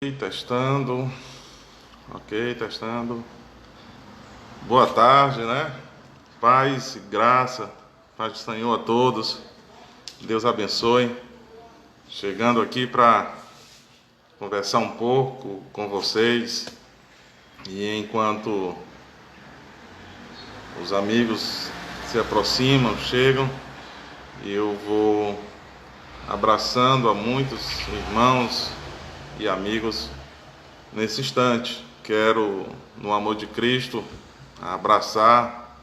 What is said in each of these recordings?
Testando, ok, testando. Boa tarde, né? Paz e graça, paz do Senhor a todos. Deus abençoe. Chegando aqui para conversar um pouco com vocês. E enquanto os amigos se aproximam, chegam, eu vou abraçando a muitos irmãos e amigos nesse instante. Quero, no amor de Cristo, abraçar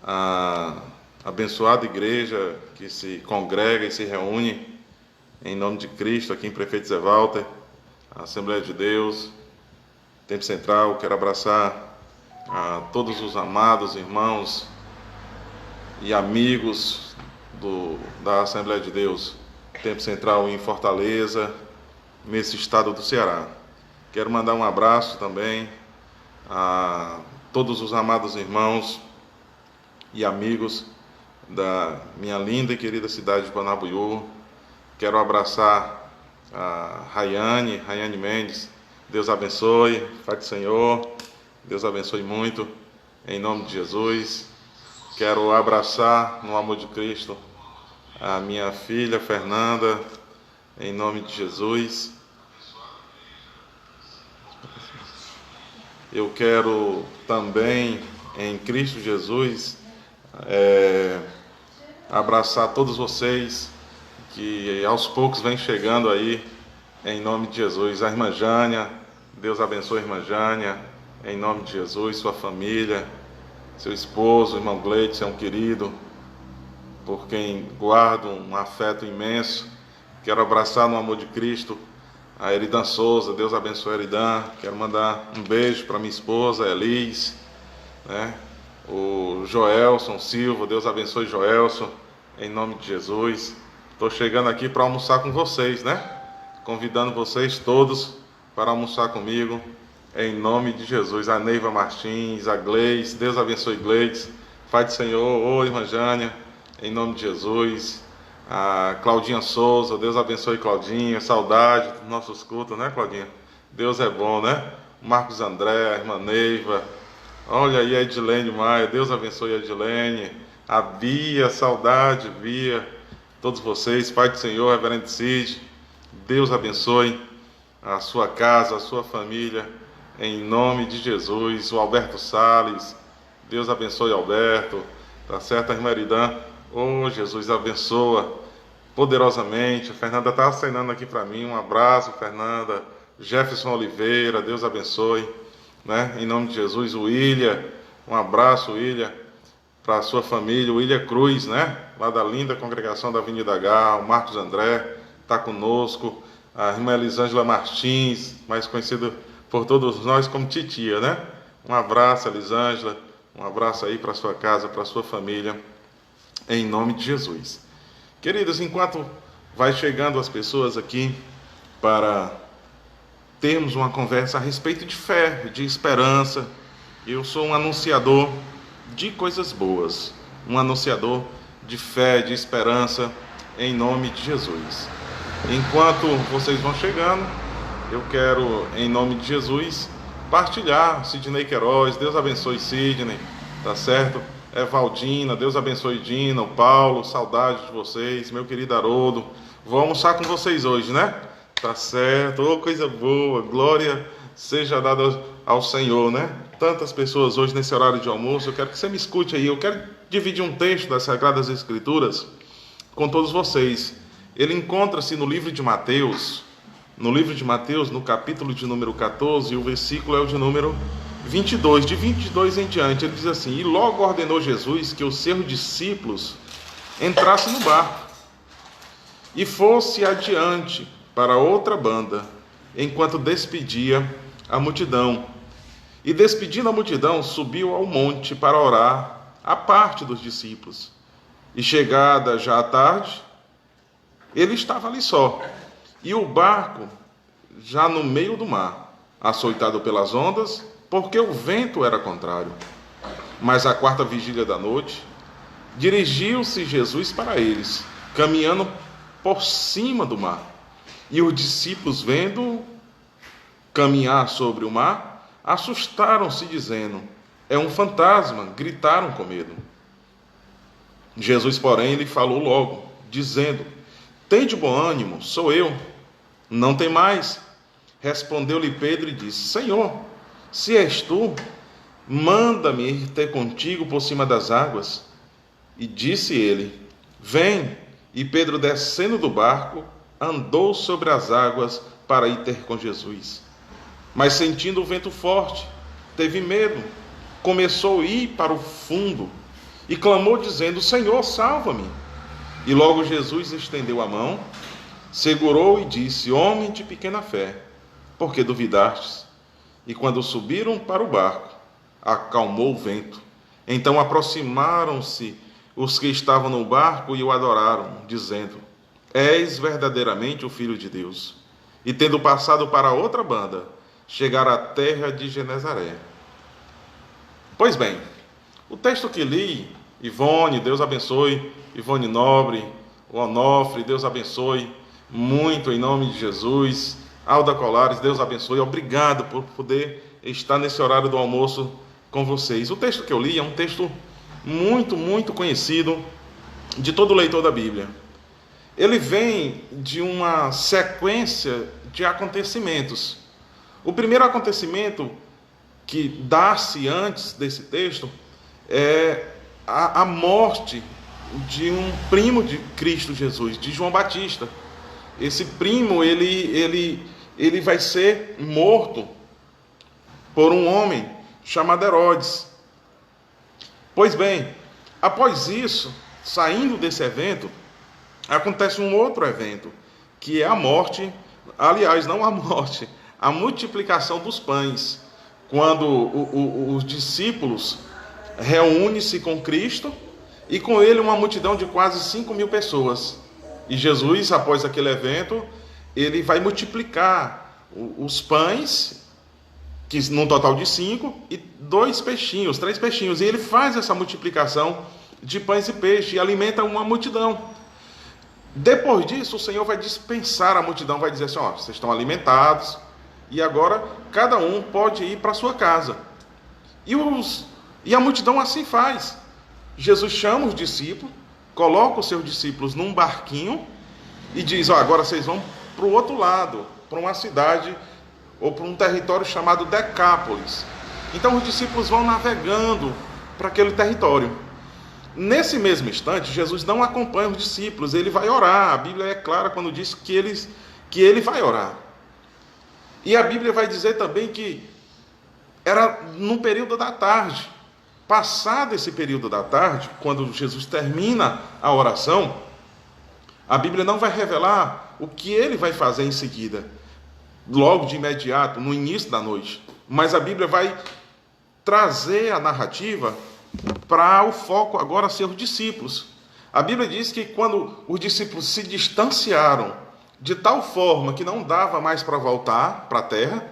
a abençoada igreja que se congrega e se reúne em nome de Cristo aqui em Prefeito Zé Walter, a Assembleia de Deus, Tempo Central. Quero abraçar a todos os amados irmãos e amigos da Assembleia de Deus, Tempo Central em Fortaleza, nesse estado do Ceará. Quero mandar um abraço também a todos os amados irmãos e amigos da minha linda e querida cidade de Panabuiú. Quero abraçar a Rayane Mendes. Deus abençoe, Pai do Senhor, Deus abençoe muito, em nome de Jesus. Quero abraçar, no amor de Cristo, a minha filha Fernanda, em nome de Jesus. Eu quero também, em Cristo Jesus, abraçar todos vocês que aos poucos vêm chegando aí, em nome de Jesus. A irmã Jânia, Deus abençoe a irmã Jânia, em nome de Jesus, sua família, seu esposo, irmão Gleidson, um querido, por quem guardo um afeto imenso. Quero abraçar no amor de Cristo a Eridan Souza. Deus abençoe a Eridan. Quero mandar um beijo para minha esposa Elis, né? O Joelson Silva, Deus abençoe Joelson, em nome de Jesus. Estou chegando aqui para almoçar com vocês, né? Convidando vocês todos para almoçar comigo, em nome de Jesus. A Neiva Martins, a Gleice, Deus abençoe Gleice, Pai do Senhor. Oi, irmã Jânia, em nome de Jesus. A Claudinha Souza, Deus abençoe Claudinha, saudade dos nossos cultos, né, Claudinha? Deus é bom, né? Marcos André, a irmã Neiva, olha aí a Edilene Maia, Deus abençoe a Edilene, a Bia, saudade, Bia, todos vocês, Pai do Senhor, Reverendo Cid, Deus abençoe a sua casa, a sua família, em nome de Jesus. O Alberto Salles, Deus abençoe Alberto, tá certo, a irmã Eridan? Oh, Jesus, abençoa poderosamente. A Fernanda está acenando aqui para mim. Um abraço, Fernanda. Jefferson Oliveira, Deus abençoe, né? Em nome de Jesus. O William, um abraço, William, para a sua família. O William Cruz, né? Lá da linda congregação da Avenida H. O Marcos André está conosco. A irmã Elisângela Martins, mais conhecida por todos nós como Titia, né? Um abraço, Elisângela. Um abraço aí para sua casa, para sua família, em nome de Jesus. Queridos, enquanto vai chegando as pessoas aqui para termos uma conversa a respeito de fé, de esperança, eu sou um anunciador de coisas boas, um anunciador de fé, de esperança, em nome de Jesus. Enquanto vocês vão chegando, eu quero, em nome de Jesus, partilhar. Sidney Queiroz, Deus abençoe Sidney, tá certo? Valdina, Deus abençoe Dina, o Paulo, saudade de vocês, meu querido Haroldo. Vou almoçar com vocês hoje, né? Tá certo, oh, coisa boa, glória seja dada ao Senhor, né? Tantas pessoas hoje nesse horário de almoço. Eu quero que você me escute aí. Eu quero dividir um texto das Sagradas Escrituras com todos vocês. Ele encontra-se no livro de Mateus, no capítulo de número 14, e o versículo é o de número 22, de 22 em diante. Ele diz assim: e logo ordenou Jesus que os seus discípulos entrassem no barco e fosse adiante para outra banda, enquanto despedia a multidão. E despedindo a multidão, subiu ao monte para orar à parte dos discípulos. E chegada já a tarde, ele estava ali só, e o barco já no meio do mar, açoitado pelas ondas, porque o vento era contrário. Mas à quarta vigília da noite, dirigiu-se Jesus para eles, caminhando por cima do mar. E os discípulos, vendo, caminhar sobre o mar, assustaram-se, dizendo: é um fantasma, gritaram com medo. Jesus, porém, lhe falou logo, dizendo: tende bom ânimo, sou eu, não temais. Respondeu-lhe Pedro e disse: Senhor, se és tu, manda-me ir ter contigo por cima das águas. E disse ele: vem. E Pedro, descendo do barco, andou sobre as águas para ir ter com Jesus. Mas sentindo o vento forte, teve medo, começou a ir para o fundo e clamou dizendo: Senhor, salva-me. E logo Jesus estendeu a mão, segurou e disse: homem de pequena fé, por que duvidastes? E quando subiram para o barco, acalmou o vento. Então aproximaram-se os que estavam no barco e o adoraram, dizendo: és verdadeiramente o Filho de Deus. E tendo passado para a outra banda, chegaram à terra de Genezaré. Pois bem, o texto que li, Ivone, Deus abençoe, Ivone Nobre, o Onofre, Deus abençoe muito em nome de Jesus. Alda Colares, Deus abençoe, obrigado por poder estar nesse horário do almoço com vocês. O texto que eu li é um texto muito conhecido de todo leitor da Bíblia. Ele vem de uma sequência de acontecimentos. O primeiro acontecimento que dá-se antes desse texto é a morte de um primo de Cristo Jesus, de João Batista. Esse primo, ele vai ser morto por um homem chamado Herodes. Pois bem, após isso, saindo desse evento, acontece um outro evento, que é a morte, aliás, não a morte, a multiplicação dos pães, quando os discípulos reúnem-se com Cristo e com ele uma multidão de quase 5.000 pessoas. E Jesus, após aquele evento, ele vai multiplicar os pães, que num total de 5, e 3 peixinhos. E ele faz essa multiplicação de pães e peixes e alimenta uma multidão. Depois disso, o Senhor vai dispensar a multidão, vai dizer assim: ó, vocês estão alimentados, e agora cada um pode ir para a sua casa. E a multidão assim faz. Jesus chama os discípulos, coloca os seus discípulos num barquinho e diz: ó, agora vocês vão para o outro lado, para uma cidade ou para um território chamado Decápolis. Então os discípulos vão navegando para aquele território. Nesse mesmo instante, Jesus não acompanha os discípulos, ele vai orar. A Bíblia é clara quando diz que ele vai orar. E a Bíblia vai dizer também que era no período da tarde. Passado esse período da tarde, quando Jesus termina a oração, a Bíblia não vai revelar o que ele vai fazer em seguida, logo de imediato, no início da noite. Mas a Bíblia vai trazer a narrativa para o foco agora ser os discípulos. A Bíblia diz que quando os discípulos se distanciaram de tal forma que não dava mais para voltar para a terra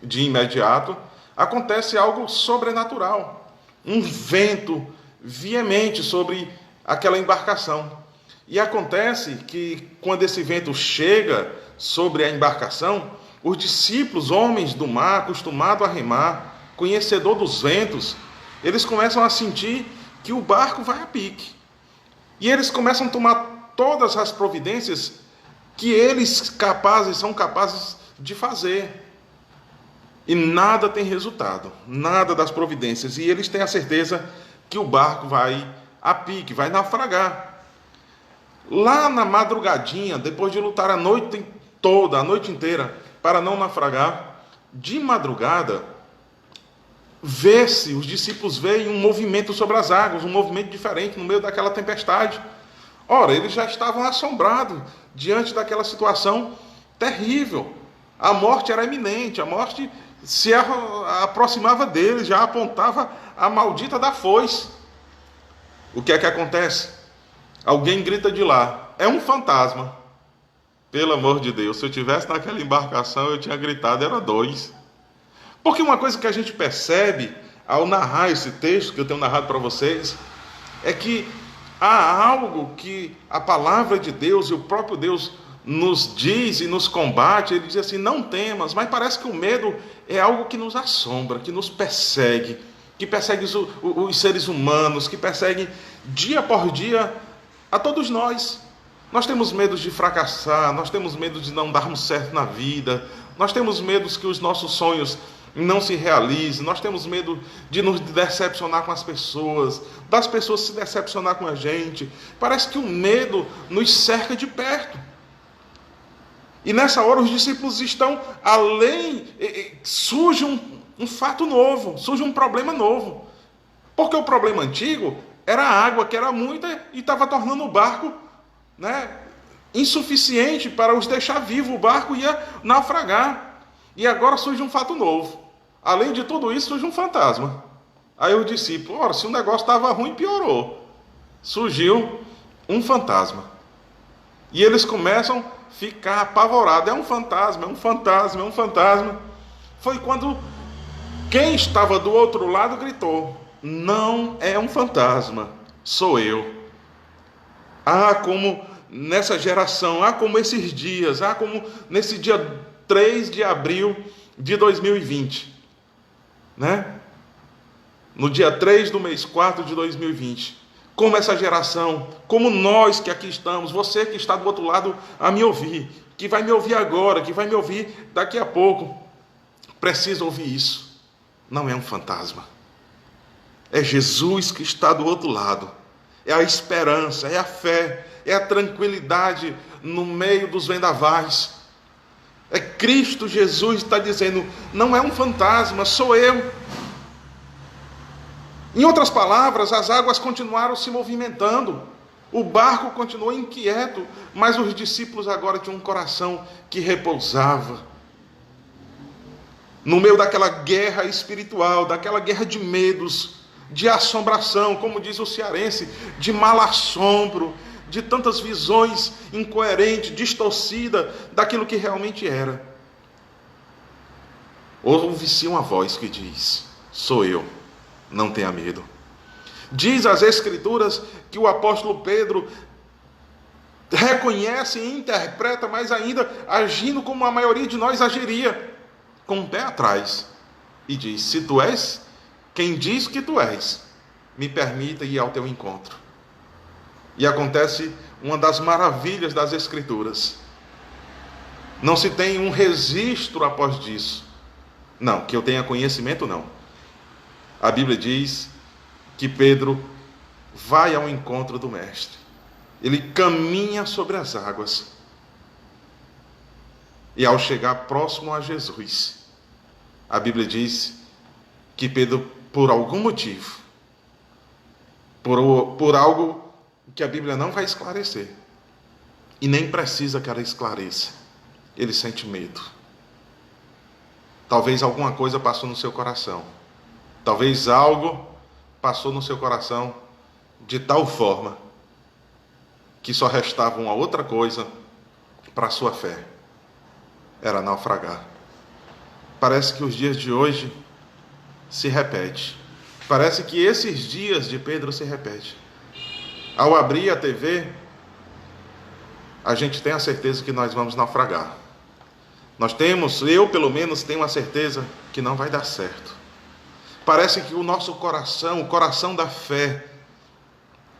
de imediato, acontece algo sobrenatural. Um vento veemente sobre aquela embarcação. E acontece que quando esse vento chega sobre a embarcação, os discípulos, homens do mar, acostumados a remar, conhecedor dos ventos, eles começam a sentir que o barco vai a pique. E eles começam a tomar todas as providências que eles são capazes de fazer. E nada tem resultado, nada das providências. E eles têm a certeza que o barco vai a pique, vai naufragar. Lá na madrugadinha, depois de lutar a noite toda, a noite inteira, para não naufragar, de madrugada, os discípulos veem um movimento sobre as águas, um movimento diferente no meio daquela tempestade. Ora, eles já estavam assombrados diante daquela situação terrível. A morte era iminente, a morte se aproximava deles, já apontava a maldita da foice. O que é que acontece? Alguém grita de lá: é um fantasma. Pelo amor de Deus, se eu estivesse naquela embarcação, eu tinha gritado, era 2. Porque uma coisa que a gente percebe ao narrar esse texto que eu tenho narrado para vocês, é que há algo que a palavra de Deus e o próprio Deus nos diz e nos combate, ele diz assim, não temas, mas parece que o medo é algo que nos assombra, que nos persegue, que persegue os seres humanos, que persegue dia por dia a todos nós. Nós temos medo de fracassar, nós temos medo de não darmos certo na vida, nós temos medo que os nossos sonhos não se realizem, nós temos medo de nos decepcionar com as pessoas, das pessoas se decepcionar com a gente. Parece que o medo nos cerca de perto. E nessa hora os discípulos estão além, surge um fato novo, surge um problema novo. Porque o problema antigo era a água, que era muita, e estava tornando o barco, insuficiente para os deixar vivo. O barco ia naufragar. E agora surge um fato novo. Além de tudo isso, surge um fantasma. Aí os discípulos, ora, se o negócio estava ruim, piorou. Surgiu um fantasma. E eles começam a ficar apavorados. É um fantasma, é um fantasma, é um fantasma. Foi quando quem estava do outro lado gritou, não é um fantasma, sou eu. Ah, como nessa geração, como esses dias, como nesse dia 3 de abril de 2020, no dia 3 do mês 4 de 2020, como essa geração, como nós que aqui estamos, você que está do outro lado a me ouvir, que vai me ouvir agora, que vai me ouvir daqui a pouco, precisa ouvir isso. Não é um fantasma, é Jesus que está do outro lado, é a esperança, é a fé, é a tranquilidade no meio dos vendavais. É Cristo Jesus está dizendo, não é um fantasma, sou eu. Em outras palavras, as águas continuaram se movimentando, o barco continuou inquieto, mas os discípulos agora tinham um coração que repousava. No meio daquela guerra espiritual, daquela guerra de medos, de assombração, como diz o cearense, de mal assombro, de tantas visões incoerentes, distorcidas daquilo que realmente era. Ouve-se uma voz que diz, sou eu, não tenha medo. Diz as Escrituras que o apóstolo Pedro reconhece e interpreta, mas ainda agindo como a maioria de nós agiria, com o pé atrás, e diz, se tu és quem diz que tu és, me permita ir ao teu encontro. E acontece uma das maravilhas das Escrituras. Não se tem um registro após disso. Não, que eu tenha conhecimento, não. A Bíblia diz que Pedro vai ao encontro do Mestre. Ele caminha sobre as águas. E ao chegar próximo a Jesus, a Bíblia diz que Pedro, por algum motivo, por algo que a Bíblia não vai esclarecer, e nem precisa que ela esclareça, ele sente medo. Talvez alguma coisa passou no seu coração, talvez algo passou no seu coração de tal forma que só restava uma outra coisa para a sua fé, era naufragar. Parece que os dias de hoje se repetem, parece que esses dias de Pedro se repetem. Ao abrir a TV, a gente tem a certeza que nós vamos naufragar. Eu pelo menos tenho a certeza que não vai dar certo. Parece que o nosso coração, o coração da fé,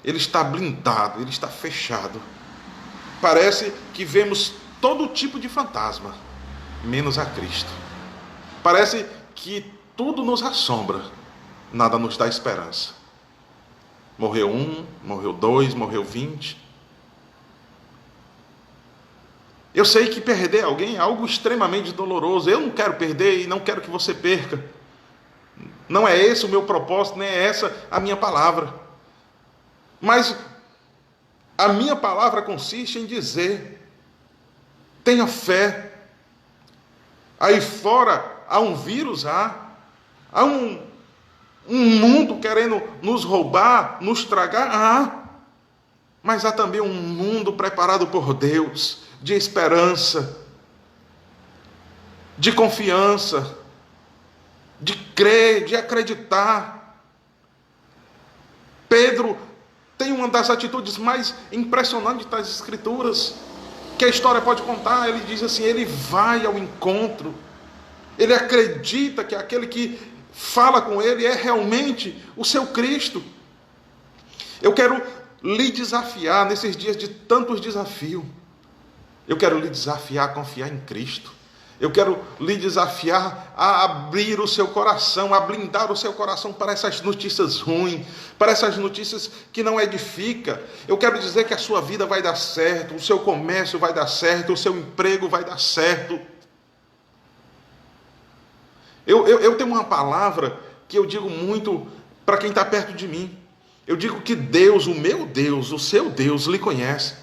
ele está blindado, ele está fechado. Parece que vemos todo tipo de fantasma, menos a Cristo. Parece que tudo nos assombra, nada nos dá esperança. Morreu 1, morreu 2, morreu 20. Eu sei que perder alguém é algo extremamente doloroso. Eu não quero perder e não quero que você perca. Não é esse o meu propósito, nem é essa a minha palavra. Mas a minha palavra consiste em dizer, tenha fé. Aí fora há um vírus, há um mundo querendo nos roubar, nos tragar, mas há também um mundo preparado por Deus, de esperança, de confiança, de crer, de acreditar. Pedro tem uma das atitudes mais impressionantes das Escrituras. que a história pode contar. Ele diz assim: ele vai ao encontro, ele acredita que aquele que fala com ele é realmente o seu Cristo. Eu quero lhe desafiar nesses dias de tantos desafios. Eu quero lhe desafiar a confiar em Cristo. Eu quero lhe desafiar a abrir o seu coração, a blindar o seu coração para essas notícias ruins, para essas notícias que não edificam. Eu quero dizer que a sua vida vai dar certo, o seu comércio vai dar certo, o seu emprego vai dar certo. Eu tenho uma palavra que eu digo muito para quem está perto de mim. Eu digo que Deus, o meu Deus, o seu Deus, lhe conhece.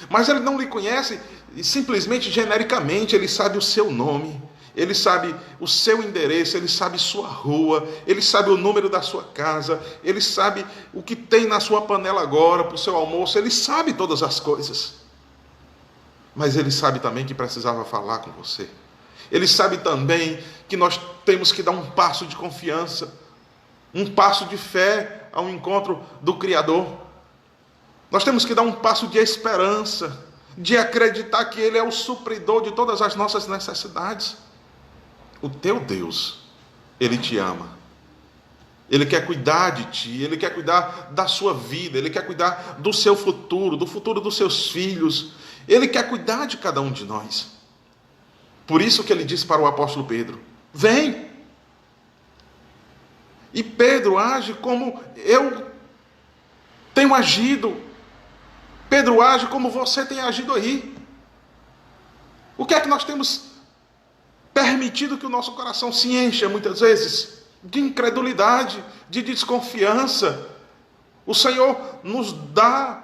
Mas Ele não lhe conhece simplesmente genericamente. Ele sabe o seu nome, Ele sabe o seu endereço, Ele sabe sua rua, Ele sabe o número da sua casa, Ele sabe o que tem na sua panela agora para o seu almoço, Ele sabe todas as coisas. Mas Ele sabe também que precisava falar com você. Ele sabe também que nós temos que dar um passo de confiança, um passo de fé ao encontro do Criador. Nós temos que dar um passo de esperança, de acreditar que Ele é o supridor de todas as nossas necessidades. O teu Deus, Ele te ama. Ele quer cuidar de ti, Ele quer cuidar da sua vida, Ele quer cuidar do seu futuro, do futuro dos seus filhos. Ele quer cuidar de cada um de nós. Por isso que Ele disse para o apóstolo Pedro: vem. E Pedro age como eu tenho agido. Pedro age como você tem agido aí. O que é que nós temos permitido que o nosso coração se encha muitas vezes? De incredulidade, de desconfiança. O Senhor nos dá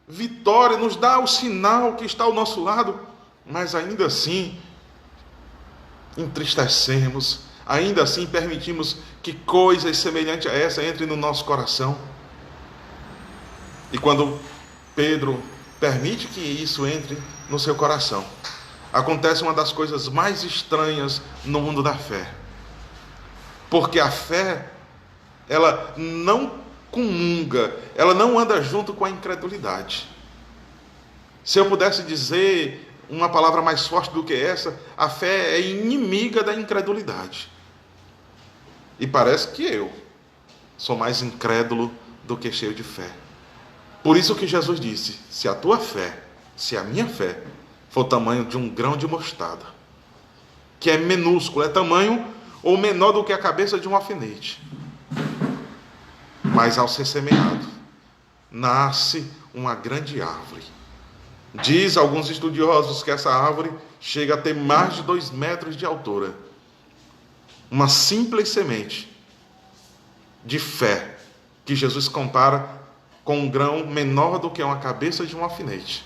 vitória, nos dá o sinal que está ao nosso lado, mas ainda assim entristecemos, ainda assim permitimos que coisas semelhantes a essa entrem no nosso coração. E quando Pedro permite que isso entre no seu coração, acontece uma das coisas mais estranhas no mundo da fé. Porque a fé, ela não comunga, ela não anda junto com a incredulidade. Se eu pudesse dizer uma palavra mais forte do que essa, a fé é inimiga da incredulidade. E parece que eu sou mais incrédulo do que cheio de fé. Por isso que Jesus disse: se a tua fé, se a minha fé for o tamanho de um grão de mostarda, que é minúsculo, é tamanho ou menor do que a cabeça de um alfinete, mas ao ser semeado, nasce uma grande árvore. Diz alguns estudiosos que essa árvore chega a ter mais de 2 metros de altura. Uma simples semente de fé que Jesus compara com um grão menor do que uma cabeça de um alfinete.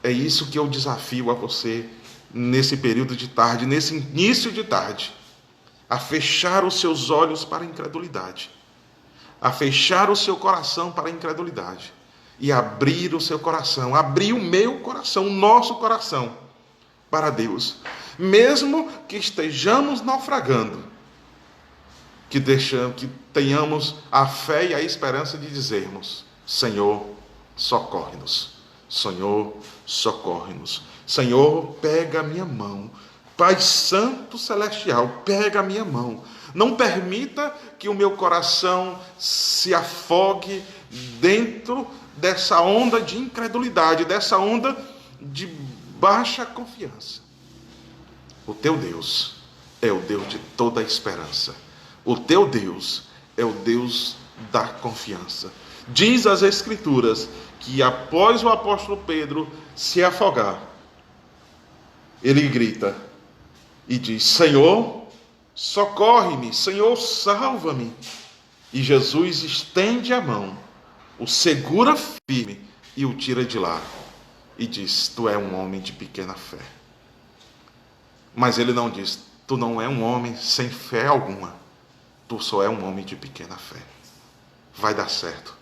É isso que eu desafio a você nesse período de tarde, nesse início de tarde, a fechar os seus olhos para a incredulidade, a fechar o seu coração para a incredulidade e abrir o seu coração, abrir o meu coração, o nosso coração para Deus, mesmo que estejamos naufragando, que tenhamos a fé e a esperança de dizermos: Senhor, socorre-nos. Senhor, socorre-nos. Senhor, pega a minha mão. Pai Santo Celestial, pega a minha mão. Não permita que o meu coração se afogue dentro dessa onda de incredulidade, dessa onda de baixa confiança. O teu Deus é o Deus de toda a esperança. O teu Deus é o Deus da confiança. Diz as Escrituras que após o apóstolo Pedro se afogar, ele grita e diz: Senhor, socorre-me, Senhor, salva-me. E Jesus estende a mão, o segura firme e o tira de lá. E diz: tu é um homem de pequena fé. Mas ele não diz: tu não é um homem sem fé alguma. Tu só é um homem de pequena fé. Vai dar certo.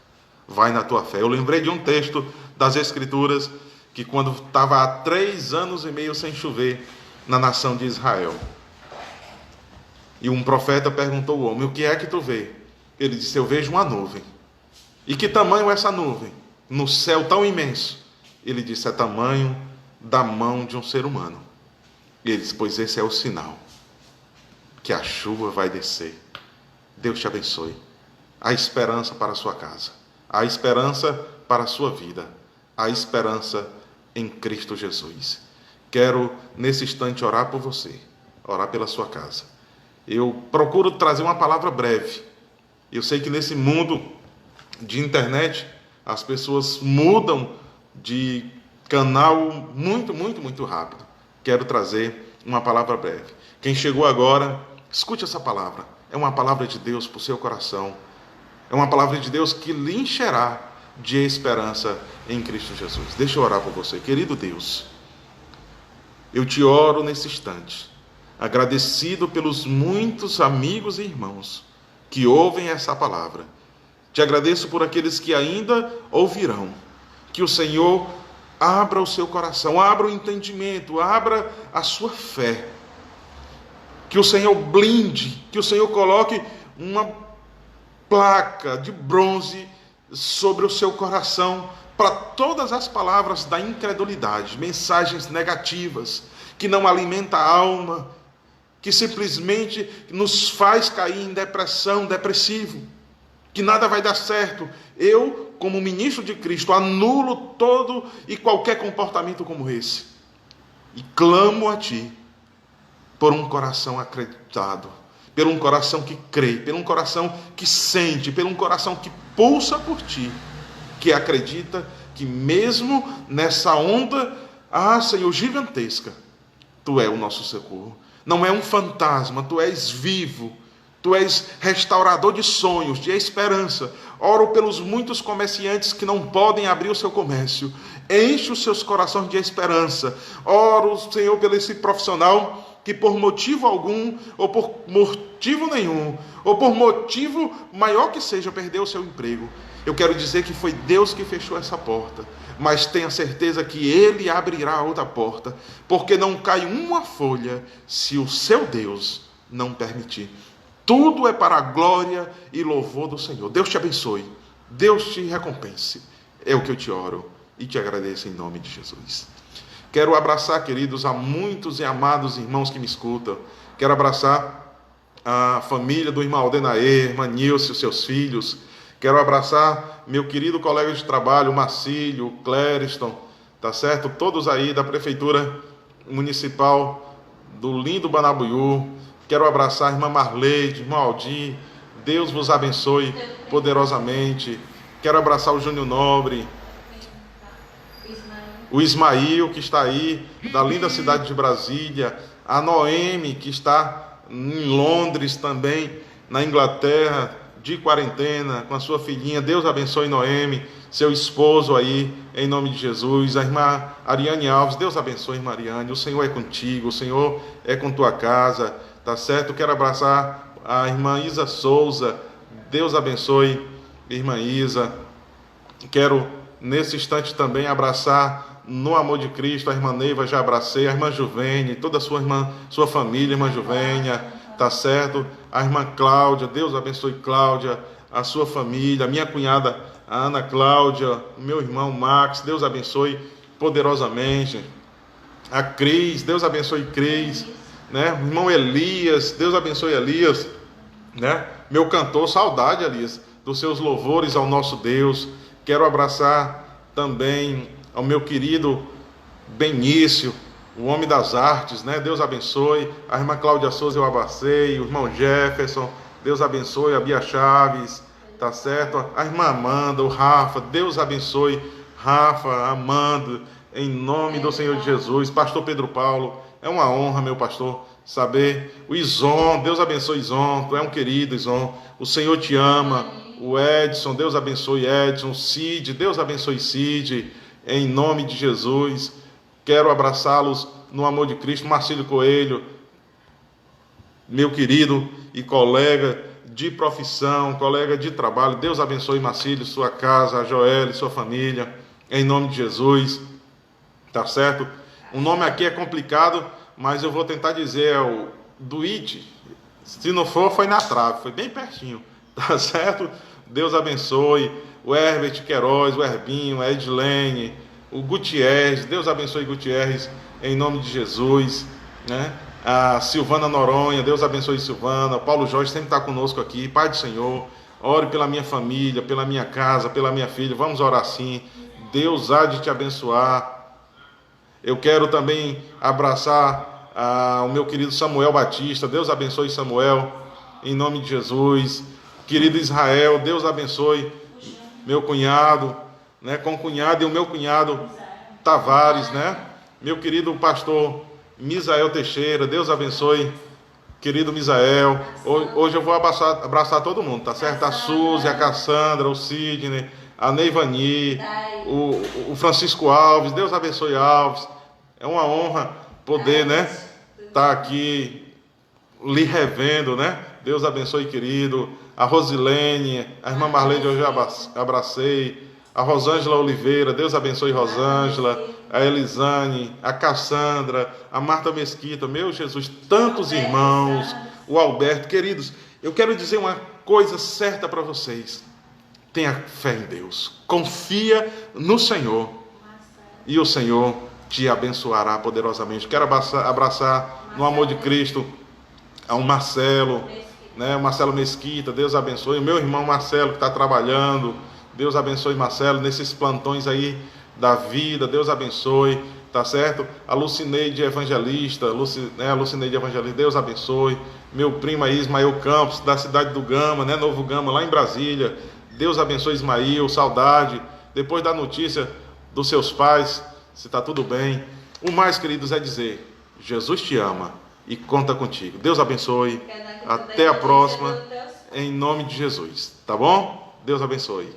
Vai na tua fé. Eu lembrei de um texto das Escrituras que quando estava há 3 anos e meio sem chover na nação de Israel, e um profeta perguntou ao homem: o que é que tu vê? Ele disse: eu vejo uma nuvem. E que tamanho é essa nuvem? No céu tão imenso. Ele disse: é tamanho da mão de um ser humano. E ele diz: pois esse é o sinal que a chuva vai descer. Deus te abençoe. Há esperança para a sua casa. Há esperança para a sua vida. Há esperança em Cristo Jesus. Quero, nesse instante, orar por você. Orar pela sua casa. Eu procuro trazer uma palavra breve. Eu sei que nesse mundo de internet, as pessoas mudam de canal muito rápido. Quero trazer uma palavra breve. Quem chegou agora, escute essa palavra. É uma palavra de Deus para o seu coração. É uma palavra de Deus que lhe encherá de esperança em Cristo Jesus. Deixa eu orar por você. Querido Deus, eu te oro nesse instante, agradecido pelos muitos amigos e irmãos que ouvem essa palavra. Te agradeço por aqueles que ainda ouvirão. Que o Senhor abra o seu coração, abra o entendimento, abra a sua fé. Que o Senhor blinde, que o Senhor coloque uma placa de bronze sobre o seu coração para todas as palavras da incredulidade, mensagens negativas, que não alimentam a alma, que simplesmente nos faz cair em depressão, depressivo, que nada vai dar certo. Eu, como ministro de Cristo, anulo todo e qualquer comportamento como esse e clamo a Ti por um coração acreditado, por um coração que crê, por um coração que sente, por um coração que pulsa por Ti, que acredita que mesmo nessa onda, Senhor, gigantesca, Tu és o nosso socorro. Não é um fantasma, Tu és vivo, Tu és restaurador de sonhos, de esperança. Oro pelos muitos comerciantes que não podem abrir o seu comércio. Enche os seus corações de esperança. Oro, Senhor, pelo esse profissional que por motivo algum, ou por motivo nenhum, ou por motivo maior que seja, perdeu o seu emprego. Eu quero dizer que foi Deus que fechou essa porta, mas tenha certeza que Ele abrirá outra porta, porque não cai uma folha se o seu Deus não permitir. Tudo é para a glória e louvor do Senhor. Deus te abençoe, Deus te recompense. É o que eu te oro e te agradeço em nome de Jesus. Quero abraçar, queridos, a muitos e amados irmãos que me escutam. Quero abraçar a família do irmão Aldenaê, irmã Nilce, os seus filhos. Quero abraçar meu querido colega de trabalho, o Marcílio, o Clériston, tá certo? Todos aí da Prefeitura Municipal do lindo Banabuiú. Quero abraçar a irmã Marleide, irmão Aldir. Deus vos abençoe poderosamente. Quero abraçar o Júnior Nobre, o Ismael, que está aí, da linda cidade de Brasília, a Noemi, que está em Londres também, na Inglaterra, de quarentena, com a sua filhinha. Deus abençoe Noemi, seu esposo aí, em nome de Jesus. A irmã Ariane Alves, Deus abençoe, irmã Ariane. O Senhor é contigo, o Senhor é com tua casa, tá certo? Quero abraçar a irmã Isa Souza. Deus abençoe, irmã Isa. Quero, nesse instante, também abraçar, no amor de Cristo, a irmã Neiva, já abracei, a irmã Juvene, toda a sua família, irmã Juvênia, tá certo? A irmã Cláudia, Deus abençoe Cláudia, a sua família, a minha cunhada, a Ana Cláudia, o meu irmão Max, Deus abençoe poderosamente. A Cris, Deus abençoe Cris, né? O irmão Elias, Deus abençoe Elias, né? Meu cantor, saudade, Elias, dos seus louvores ao nosso Deus. Quero abraçar também ao meu querido Benício, o homem das artes, né? Deus abençoe. A irmã Cláudia Souza eu abracei, o irmão Jefferson, Deus abençoe. A Bia Chaves, tá certo? A irmã Amanda, o Rafa, Deus abençoe Rafa, Amanda, em nome do Senhor Jesus. Pastor Pedro Paulo, é uma honra, meu pastor, saber. O Ison, Deus abençoe Ison, tu é um querido Ison, o Senhor te ama. O Edson, Deus abençoe Edson. Cid, Deus abençoe Cid, em nome de Jesus. Quero abraçá-los no amor de Cristo. Marcílio Coelho, meu querido e colega de profissão, colega de trabalho. Deus abençoe Marcílio, sua casa, a Joelle, sua família, em nome de Jesus. Tá certo? O nome aqui é complicado, mas eu vou tentar dizer, é o Duite. Se não for, foi na trave, foi bem pertinho. Tá certo? Deus abençoe o Herbert Queiroz, o Herbinho, a Edilene, O Gutierrez, Deus abençoe Gutierrez, em nome de Jesus, né? A Silvana Noronha, Deus abençoe Silvana. Paulo Jorge sempre está conosco aqui. Pai do Senhor, ore pela minha família, pela minha casa, pela minha filha. Vamos orar sim. Deus há de te abençoar. Eu quero também abraçar o meu querido Samuel Batista. Deus abençoe Samuel, em nome de Jesus. Querido Israel, Deus abençoe meu cunhado, né? Com o cunhado e o meu cunhado Tavares, né? Meu querido pastor Misael Teixeira, Deus abençoe, querido Misael. Hoje eu vou abraçar todo mundo, tá certo? A Suzy, a Cassandra, o Sidney, a Neivani, o Francisco Alves. Deus abençoe Alves. É uma honra poder, né, estar aqui lhe revendo, né? Deus abençoe, querido. A Rosilene, a irmã Marlene, eu já abracei. A Rosângela Oliveira, Deus abençoe Rosângela. A Elisane, a Cassandra, a Marta Mesquita, meu Jesus, tantos irmãos, o Alberto. Queridos, eu quero dizer uma coisa certa para vocês: tenha fé em Deus, confia no Senhor, e o Senhor te abençoará poderosamente. Quero abraçar no amor de Cristo ao Marcelo, né? O Marcelo Mesquita, Deus abençoe. O meu irmão Marcelo, que está trabalhando, Deus abençoe Marcelo nesses plantões aí da vida, Deus abençoe, tá certo? A Lucineide Evangelista, a Lucineide Evangelista, Deus abençoe. Meu primo aí, Ismael Campos, da cidade do Gama, né? Novo Gama, lá em Brasília. Deus abençoe Ismael, saudade. Depois da notícia dos seus pais, se está tudo bem. O mais, queridos, é dizer: Jesus te ama e conta contigo. Deus abençoe. Até a próxima, em nome de Jesus. Tá bom? Deus abençoe.